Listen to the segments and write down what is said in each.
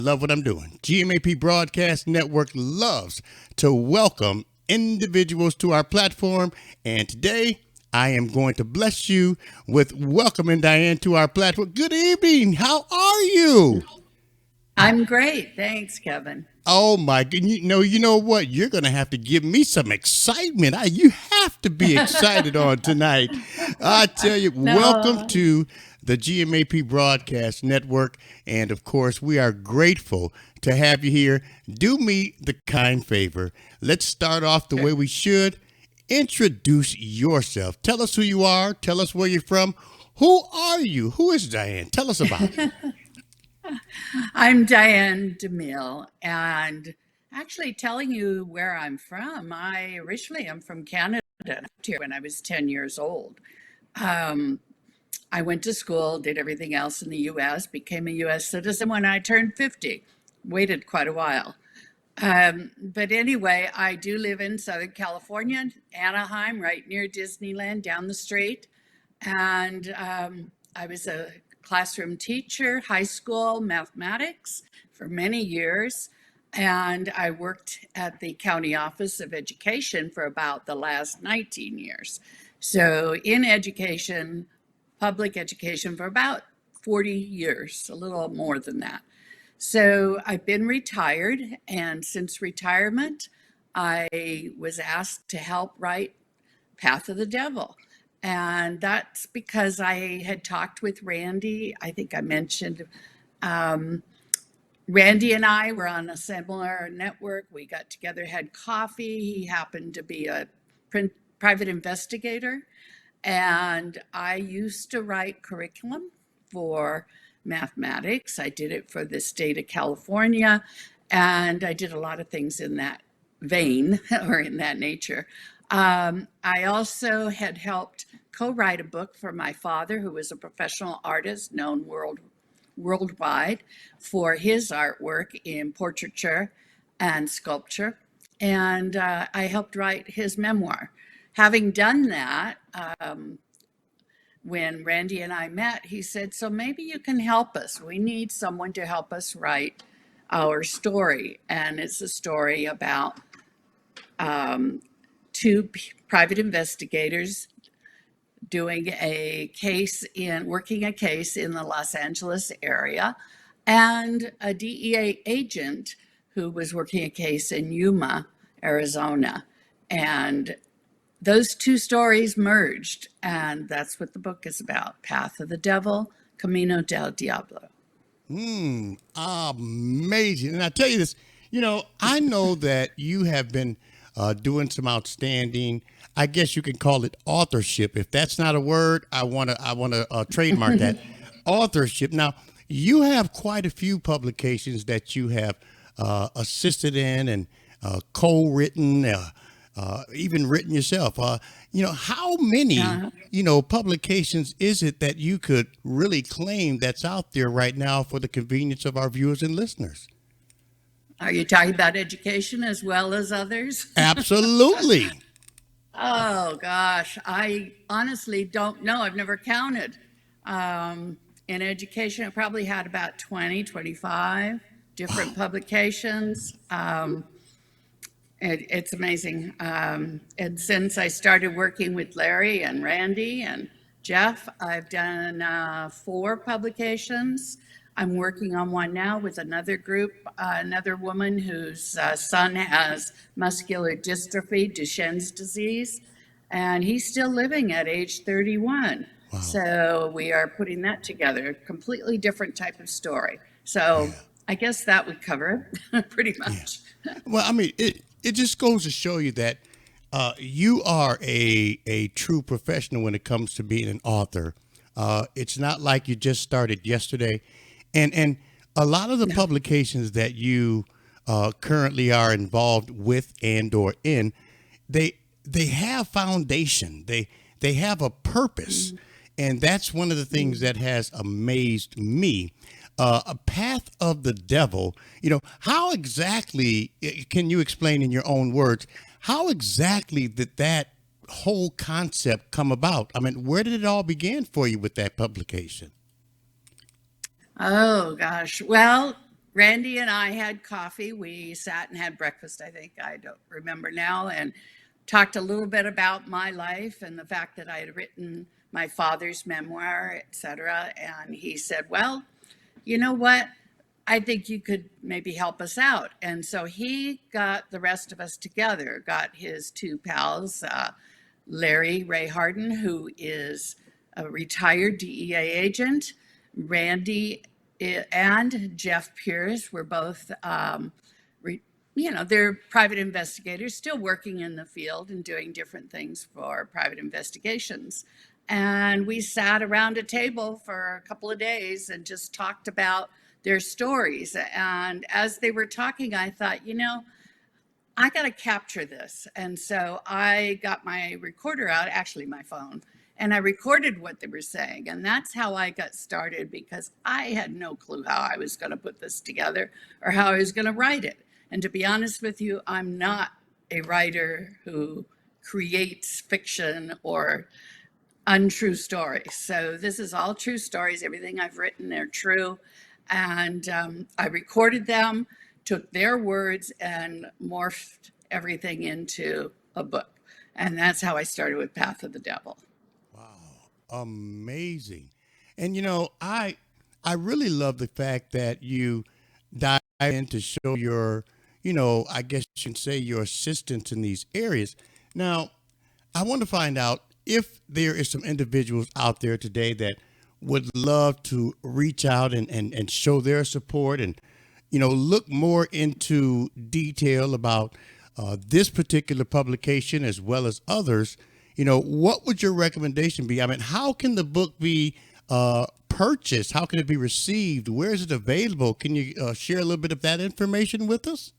love what I'm doing. GMAP Broadcast Network loves to welcome individuals to our platform. And today, I am going to bless you with welcoming Dianne to our platform. Good evening. How are you? I'm great. Thanks, Kevin. Oh my goodness! You know what? You're gonna have to give me some excitement. You have to be excited on tonight. I tell you, welcome No, to the GMAP Broadcast Network, and of course, we are grateful to have you here. Do me the kind favor. Let's start off the sure. way we should. Introduce yourself. Tell us who you are. Tell us where you're from. Who are you? Who is Dianne? Tell us about it. I'm Dianne DeMille, and actually telling you where I'm from, I originally am from Canada. I moved here when I was 10 years old. Um, I went to school, did everything else in the US, became a US citizen when I turned 50. Waited quite a while. But anyway, I do live in Southern California, Anaheim, right near Disneyland, down the street. And I was a classroom teacher, high school mathematics for many years. And I worked at the county office of education for about the last 19 years. So, in education, public education for about 40 years, a little more than that. So I've been retired, and since retirement, I was asked to help write Path of the Devil. And that's because I had talked with Randy. I think I mentioned um, Randy and I were on a similar network. We got together, had coffee. He happened to be a private investigator. And I used to write curriculum for mathematics. I did it for the state of California, and I did a lot of things in that vein or in that nature. I also had helped co-write a book for my father, who was a professional artist known worldwide for his artwork in portraiture and sculpture. And I helped write his memoir. Having done that, when Randy and I met, he said, "So maybe you can help us. We need someone to help us write our story." And it's a story about um, two private investigators working a case in the Los Angeles area, and a DEA agent who was working a case in Yuma, Arizona. And those two stories merged, and that's what the book is about: Path of the Devil, Camino del Diablo. Amazing. And I tell you this, I know that you have been doing some outstanding, I guess you can call it authorship. If that's not a word, I want to trademark that authorship. Now, you have quite a few publications that you have assisted in and co-written, even written yourself. How many, Uh, publications is it that you could really claim that's out there right now for the convenience of our viewers and listeners? are you talking about education as well as others? Absolutely. Oh gosh, I honestly don't know. I've never counted. In education, I probably had about 20, 25 different Wow. publications. It's amazing. And since I started working with Larry and Randy and Jeff, I've done four publications. I'm working on one now with another group, another woman whose son has muscular dystrophy, Duchenne's disease, and he's still living at age 31. Wow. So we are putting that together, completely different type of story. So Yeah. I guess that would cover it pretty Yeah. much. Well, I mean, it just goes to show you that you are a true professional when it comes to being an author. It's not like you just started yesterday, and a lot of the No. publications that you currently are involved with and or in, they have foundation. They have a purpose, and that's one of the things that has amazed me. A path of the devil. How exactly can you explain in your own words? How exactly did that whole concept come about? I mean, where did it all begin for you with that publication? Oh gosh. Well, Randy and I had coffee. We sat and had breakfast, I think. I don't remember now. And talked a little bit about my life and the fact that I had written my father's memoir, etc. And he said, well, you know what? I think you could maybe help us out. And so he got the rest of us together, got his two pals, Larry Ray Harden, who is a retired DEA agent, Randy and Jeff Pierce were both, they're private investigators still working in the field and doing different things for private investigations. And we sat around a table for a couple of days and just talked about their stories. And as they were talking, I thought, I got to capture this. And so I got my recorder out, actually my phone, and I recorded what they were saying. And that's how I got started, because I had no clue how I was going to put this together or how I was going to write it. And to be honest with you, I'm not a writer who creates fiction or untrue stories. So this is all true stories. Everything I've written, they're true. And I recorded them, took their words and morphed everything into a book. And that's how I started with Path of the Devil. Wow, amazing. And I really love the fact that you dive in to show your, I guess you can say your assistance in these areas. Now, I want to find out if there is some individuals out there today that would love to reach out and show their support and, look more into detail about this particular publication as well as others. What would your recommendation be? I mean, how can the book be purchased? How can it be received? Where is it available? Can you share a little bit of that information with us?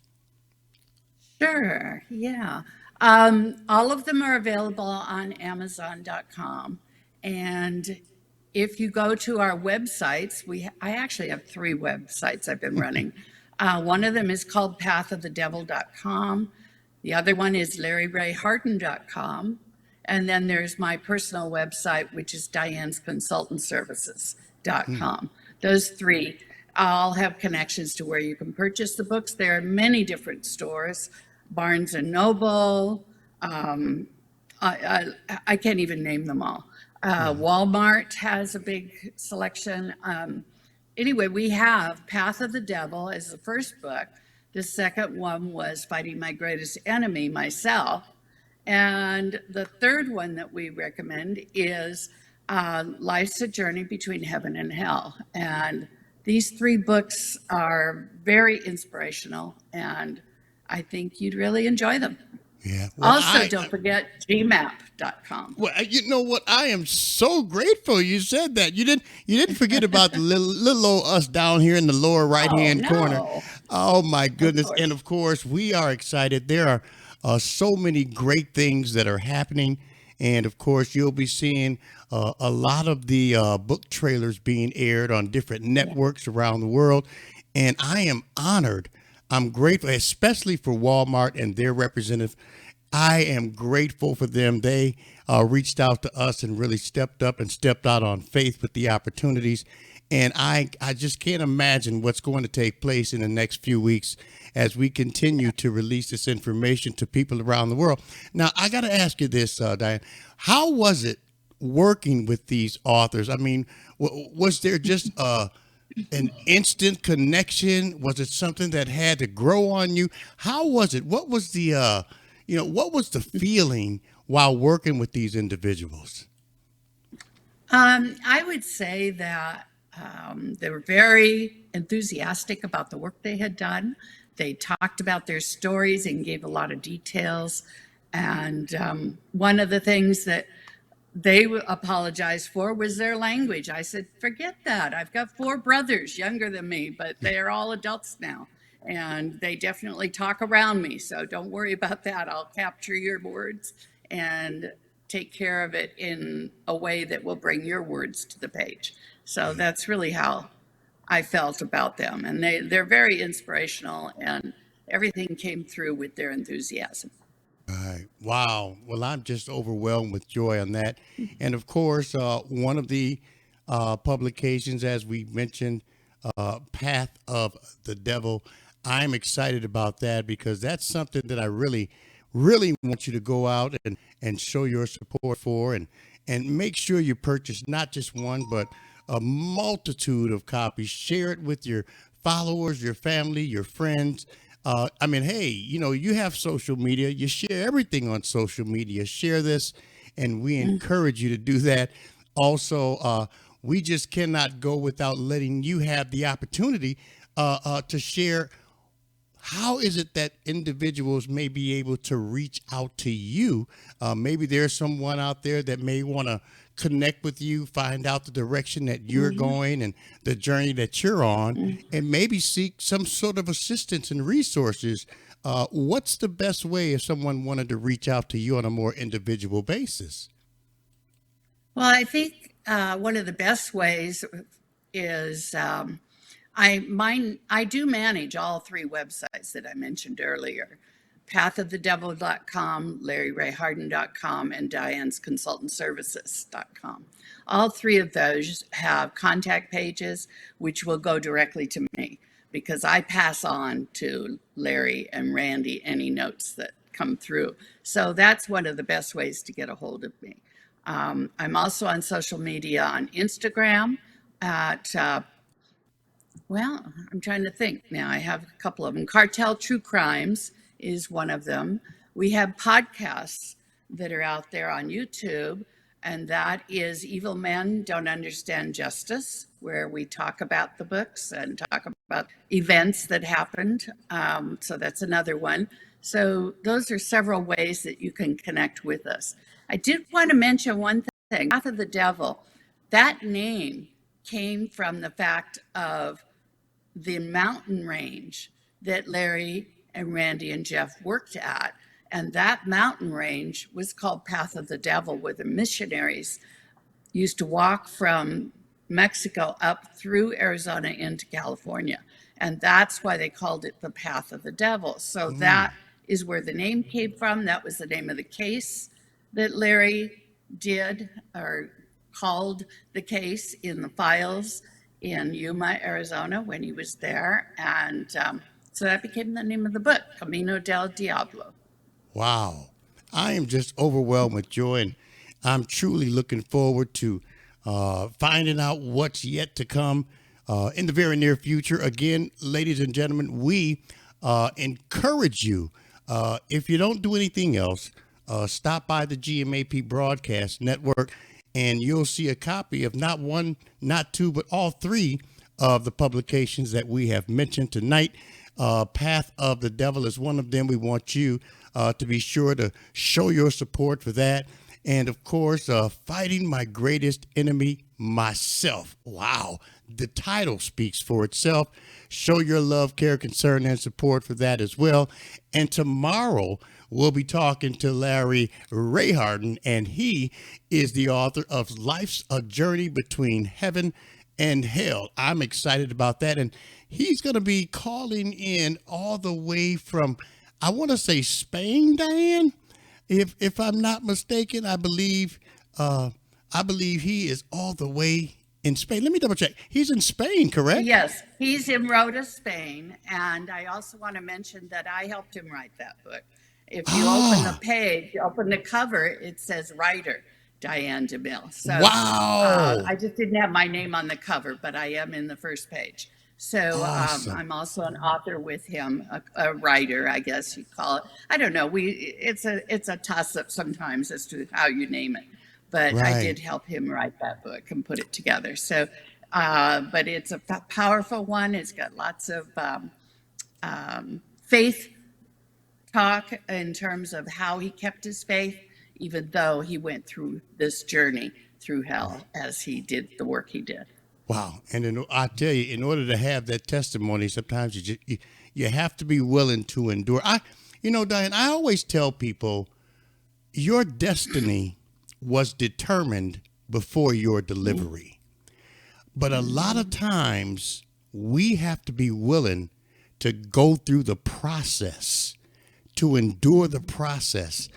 Sure, yeah. All of them are available on Amazon.com. And if you go to our websites, I actually have three websites I've been running. One of them is called pathofthedevil.com. The other one is larryrayharden.com. And then there's my personal website, which is diannesconsultantservices.com. Those three all have connections to where you can purchase the books. There are many different stores, Barnes and Noble. I can't even name them all. Walmart has a big selection. Anyway, we have Path of the Devil as the first book. The second one was Fighting My Greatest Enemy, Myself. And the third one that we recommend is Life's a Journey Between Heaven and Hell. And these three books are very inspirational, and I think you'd really enjoy them. Yeah. Well, Also, don't forget GMAP.com. well, you know what? I am so grateful you said that. You didn't forget about the little old us down here in the lower right Oh, hand corner. no, Oh my of goodness! course. And of course, we are excited. There are so many great things that are happening, and of course, you'll be seeing a lot of the book trailers being aired on different Yeah. networks around the world. And I am honored. I'm grateful, especially for Walmart and their representative. I am grateful for them. They reached out to us and really stepped up and stepped out on faith with the opportunities. And I just can't imagine what's going to take place in the next few weeks as we continue to release this information to people around the world. Now, I got to ask you this, Dianne. How was it working with these authors? I mean, was there just an instant connection? Was it something that had to grow on you? How was it? What was what was the feeling while working with these individuals? I would say that they were very enthusiastic about the work they had done. They talked about their stories and gave a lot of details. And one of the things that they apologized for was their language. I said, forget that. I've got four brothers younger than me, but they are all adults now. And they definitely talk around me. So don't worry about that. I'll capture your words and take care of it in a way that will bring your words to the page. So that's really how I felt about them. And they're very inspirational, and everything came through with their enthusiasm. Right. Wow. Well, I'm just overwhelmed with joy on that. And of course, one of the publications, as we mentioned, Path of the Devil. I'm excited about that because that's something that I really, really want you to go out and show your support for and make sure you purchase not just one, but a multitude of copies. Share it with your followers, your family, your friends. I mean, hey, you have social media. You share everything on social media. Share this, and we encourage you to do that. Also, we just cannot go without letting you have the opportunity to share. How is it that individuals may be able to reach out to you? Maybe there's someone out there that may want to connect with you, find out the direction that you're going and the journey that you're on, and maybe seek some sort of assistance and resources. What's the best way if someone wanted to reach out to you on a more individual basis? Well, I think one of the best ways is I do manage all three websites that I mentioned earlier: pathofthedevil.com, larryrayharden.com, and dianesconsultantservices.com. All three of those have contact pages, which will go directly to me because I pass on to Larry and Randy any notes that come through. So that's one of the best ways to get a hold of me. I'm also on social media on Instagram at well, I'm trying to think now. I have a couple of them. Cartel True Crimes is one of them. We have podcasts that are out there on YouTube, and that is Evil Men Don't Understand Justice, where we talk about the books and talk about events that happened. So that's another one. So those are several ways that you can connect with us. I did want to mention one thing. Path of the Devil, that name came from the fact of the mountain range that Larry and Randy and Jeff worked at. And that mountain range was called Path of the Devil, where the missionaries used to walk from Mexico up through Arizona into California. And that's why they called it the Path of the Devil. So that is where the name came from. That was the name of the case that Larry did or called the case in the files in Yuma, Arizona, when he was there. And so that became the name of the book, Camino del Diablo. Wow. I am just overwhelmed with joy, and I'm truly looking forward to finding out what's yet to come in the very near future. Again, ladies and gentlemen, we encourage you, if you don't do anything else, stop by the GMAP Broadcast Network, and you'll see a copy of not one, not two, but all three of the publications that we have mentioned tonight. Path of the Devil is one of them. We want you to be sure to show your support for that. And of course, Fighting My Greatest Enemy, Myself. Wow. The title speaks for itself. Show your love, care, concern, and support for that as well. And tomorrow, we'll be talking to Larry Rayharden, and he is the author of Life's a Journey Between Heaven and Hell. I'm excited about that. And he's going to be calling in all the way from, I want to say Spain, Diane. If I'm not mistaken, I believe he is all the way in Spain. Let me double check. He's in Spain, correct? Yes, he's in Rota, Spain. And I also want to mention that I helped him write that book. If you open the page, open the cover, it says writer, Dianne DeMille. So wow. I just didn't have my name on the cover, but I am in the first page. So Awesome. I'm also an author with him, a writer, I guess you call it. I don't know. It's a toss-up sometimes as to how you name it. But Right. I did help him write that book and put it together. So, but it's a powerful one. It's got lots of faith talk in terms of how he kept his faith, even though he went through this journey through hell as he did the work he did. Wow. And I tell you, in order to have that testimony, sometimes you have to be willing to endure. Diane, I always tell people your destiny was determined before your delivery. But a lot of times we have to be willing to go through the process, to endure the process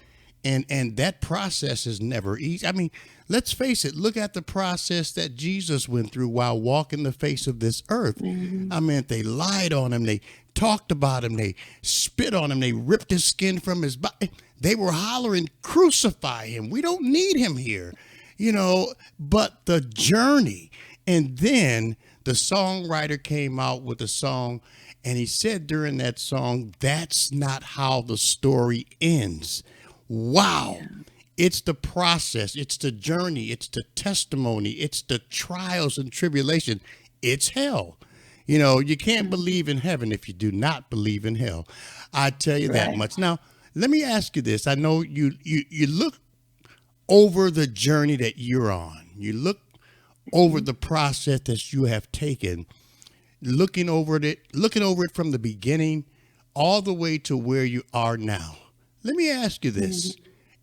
And that process is never easy. I mean, let's face it, look at the process that Jesus went through while walking the face of this earth. I mean, they lied on him, they talked about him, they spit on him, they ripped his skin from his body. They were hollering, crucify him. We don't need him here, but the journey. And then the songwriter came out with a song, and he said during that song, that's not how the story ends. Wow. Yeah. It's the process. It's the journey. It's the testimony. It's the trials and tribulation. It's hell. You can't believe in heaven if you do not believe in hell. I tell you that much. Now, let me ask you this. I know you look over the journey that you're on. You look over the process that you have taken, looking over it from the beginning all the way to where you are now. Let me ask you this.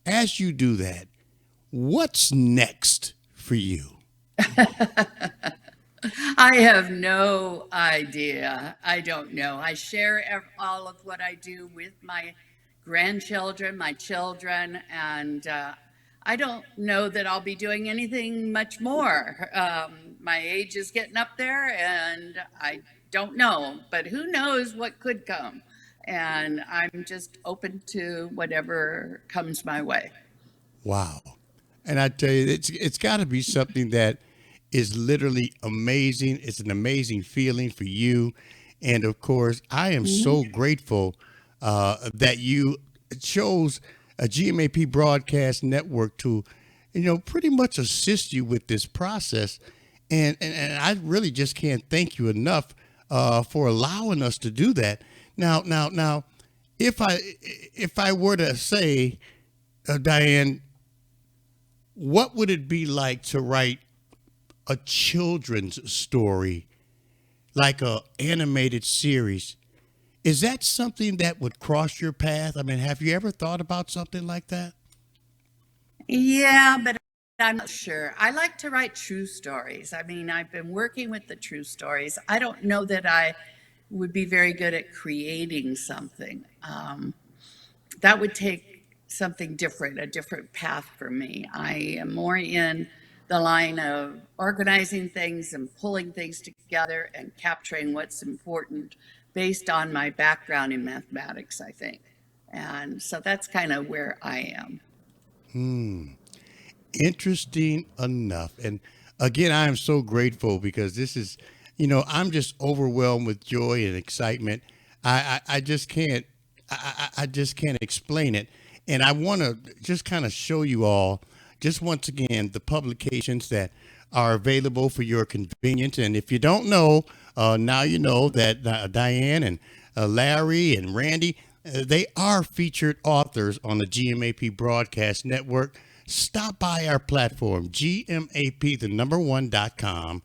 As you do that, what's next for you? I have no idea. I don't know. I share all of what I do with my grandchildren, my children, and I don't know that I'll be doing anything much more. My age is getting up there, and I don't know, but who knows what could come. And I'm just open to whatever comes my way. Wow. And I tell you, it's got to be something that is literally amazing. It's an amazing feeling for you. And of course, I am so grateful that you chose a GMAP broadcast network to, pretty much assist you with this process. And I really just can't thank you enough for allowing us to do that. Now, if I were to say, Dianne, what would it be like to write a children's story, like a animated series? Is that something that would cross your path? I mean, have you ever thought about something like that? Yeah, but I'm not sure. I like to write true stories. I mean, I've been working with the true stories. I don't know that I would be very good at creating something. That would take something different, a different path for me. I am more in the line of organizing things and pulling things together and capturing what's important based on my background in mathematics, I think. And so that's kind of where I am. Interesting enough. And again, I am so grateful because this is, I'm just overwhelmed with joy and excitement. I just can't, I just can't explain it. And I want to just kind of show you all, just once again, the publications that are available for your convenience. And if you don't know, now you know that Dianne and Larry and Randy, they are featured authors on the GMAP Broadcast Network. Stop by our platform, GMAP1.com.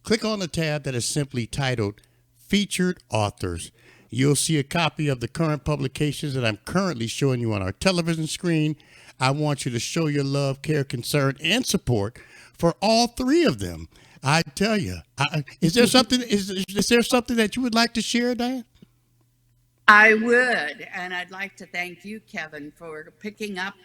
Click on the tab that is simply titled Featured Authors. You'll see a copy of the current publications that I'm currently showing you on our television screen. I want you to show your love, care, concern, and support for all three of them. I tell you, is there something that you would like to share, Dianne? I would, and I'd like to thank you, Kevin, for picking up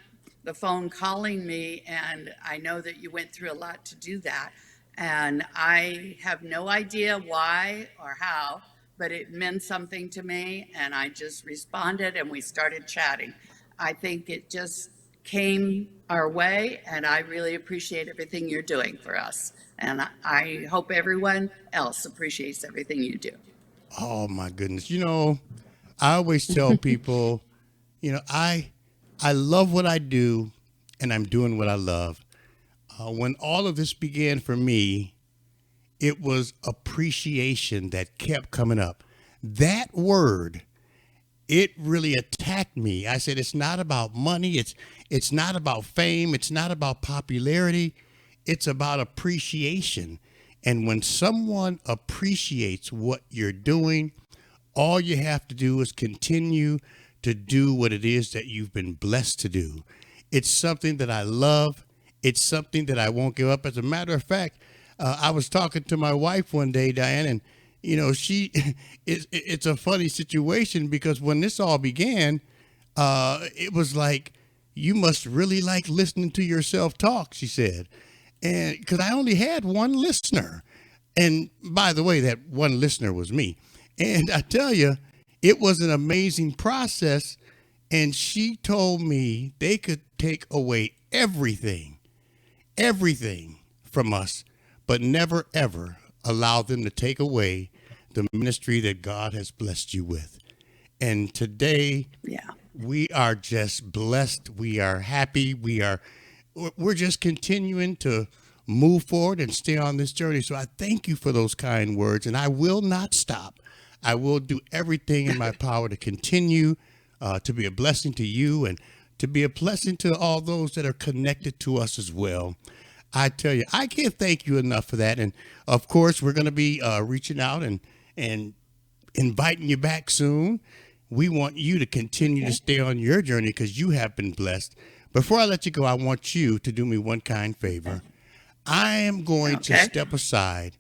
the phone, calling me, and I know that you went through a lot to do that. And I have no idea why or how, but it meant something to me, and I just responded and we started chatting. I think it just came our way, and I really appreciate everything you're doing for us. And I hope everyone else appreciates everything you do. Oh my goodness. I always tell people, I love what I do and I'm doing what I love. When all of this began for me, it was appreciation that kept coming up. That word, it really attacked me. I said, it's not about money. It's not about fame. It's not about popularity. It's about appreciation. And when someone appreciates what you're doing, all you have to do is continue to do what it is that you've been blessed to do. It's something that I love. It's something that I won't give up. As a matter of fact, I was talking to my wife one day, Dianne, and it's a funny situation because when this all began, it was like, you must really like listening to yourself talk, she said. And because I only had one listener. And by the way, that one listener was me. And I tell you, it was an amazing process. And she told me they could take away everything from us, but never, ever allow them to take away the ministry that God has blessed you with. And today, Yeah. we are just blessed. We are happy. We're just continuing to move forward and stay on this journey. So I thank you for those kind words, and I will not stop. I will do everything in my power to continue to be a blessing to you and to be a blessing to all those that are connected to us as well. I tell you, I can't thank you enough for that. And of course, we're going to be reaching out and inviting you back soon. We want you to continue to stay on your journey because you have been blessed. Before I let you go, I want you to do me one kind favor. I am going to step aside.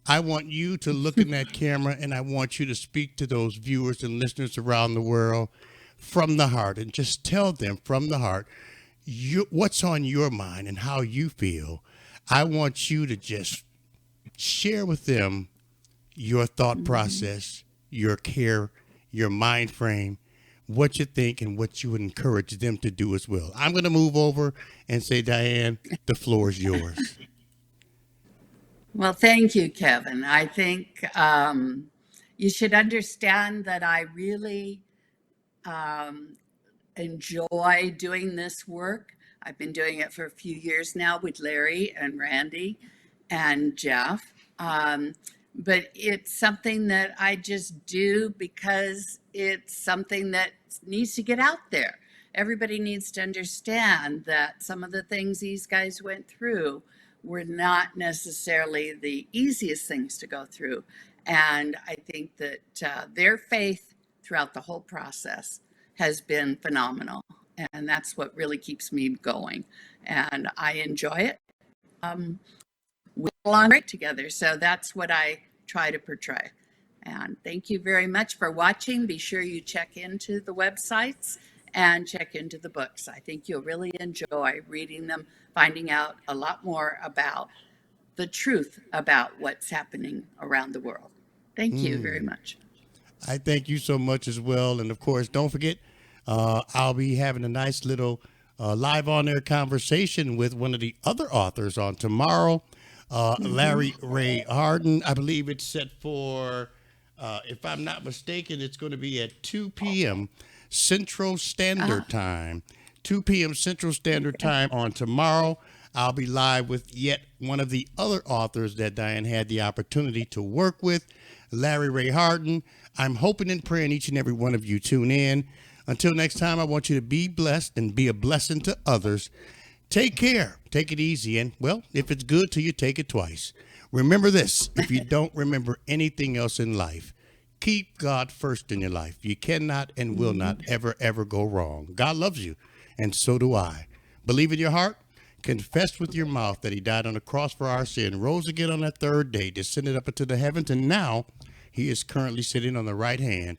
I want you to look in that camera, and I want you to speak to those viewers and listeners around the world from the heart, and just tell them from the heart what's on your mind and how you feel. I want you to just share with them your thought process, your care, your mind frame, what you think, and what you would encourage them to do as well. I'm going to move over and say, Dianne, the floor is yours. Well, thank you, Kevin. I think you should understand that I really enjoy doing this work. I've been doing it for a few years now with Larry and Randy and Jeff. But it's something that I just do because it's something that needs to get out there. Everybody needs to understand that some of the things these guys went through were not necessarily the easiest things to go through. And I think that their faith throughout the whole process has been phenomenal. And that's what really keeps me going. And I enjoy it. We get along great together. So that's what I try to portray. And thank you very much for watching. Be sure you check into the websites and check into the books. I think you'll really enjoy reading them, finding out a lot more about the truth about what's happening around the world. Thank you very much. I thank you so much as well. And of course, don't forget, I'll be having a nice little live on air conversation with one of the other authors on tomorrow, Larry Ray Harden. I believe it's set for, if I'm not mistaken, it's going to be at 2 p.m. Central Standard Time. 2 p.m. Central Standard Time on tomorrow. I'll be live with yet one of the other authors that Dianne had the opportunity to work with, Larry Ray Harden. I'm hoping and praying each and every one of you tune in. Until next time, I want you to be blessed and be a blessing to others. Take care. Take it easy. And, well, if it's good to you, take it twice. Remember this. If you don't remember anything else in life, keep God first in your life. You cannot and will not ever, ever go wrong. God loves you, and so do I. Believe in your heart. Confess with your mouth that he died on the cross for our sin, rose again on that third day, descended up into the heavens, and now he is currently sitting on the right hand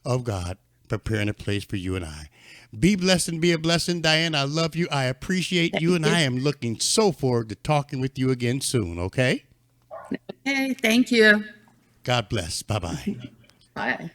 of God, preparing a place for you and I. Be blessed and be a blessing. Dianne, I love you. I appreciate you, and I am looking so forward to talking with you again soon, okay? Okay, thank you. God bless. Bye-bye. Bye.